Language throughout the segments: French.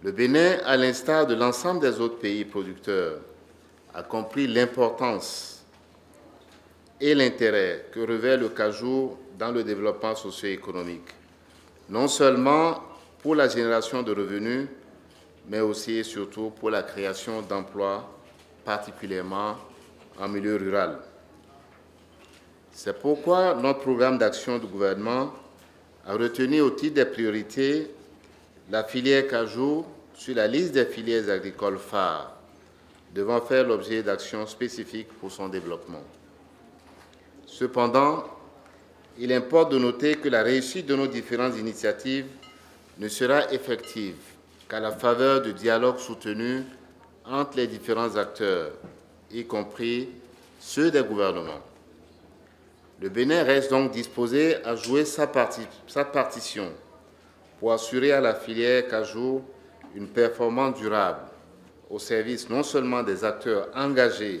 Le Bénin, à l'instar de l'ensemble des autres pays producteurs, a compris l'importance et l'intérêt que revêt le cajou dans le développement socio-économique, non seulement pour la génération de revenus, mais aussi et surtout pour la création d'emplois, particulièrement en milieu rural. C'est pourquoi notre programme d'action du gouvernement a retenu au titre des priorités la filière cajou sur la liste des filières agricoles phares devant faire l'objet d'actions spécifiques pour son développement. Cependant, il importe de noter que la réussite de nos différentes initiatives ne sera effective qu'à la faveur du dialogue soutenu entre les différents acteurs, y compris ceux des gouvernements. Le Bénin reste donc disposé à jouer sa partition pour assurer à la filière cajou une performance durable au service non seulement des acteurs engagés,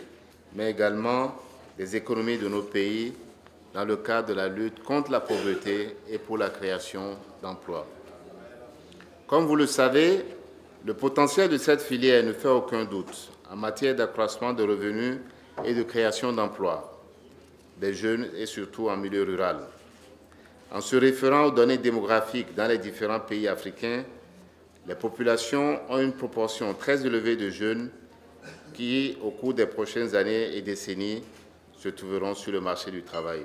mais également des économies de notre pays dans le cadre de la lutte contre la pauvreté et pour la création d'emplois. Comme vous le savez, le potentiel de cette filière ne fait aucun doute en matière d'accroissement de revenus et de création d'emplois des jeunes et surtout en milieu rural. En se référant aux données démographiques dans les différents pays africains, les populations ont une proportion très élevée de jeunes qui, au cours des prochaines années et décennies, se trouveront sur le marché du travail.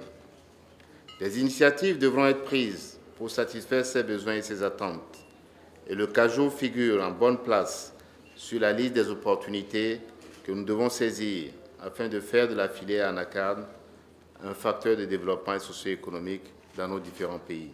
Des initiatives devront être prises pour satisfaire ces besoins et ces attentes. Et le cajou figure en bonne place sur la liste des opportunités que nous devons saisir afin de faire de la filière anacarde un facteur de développement socio-économique dans nos différents pays.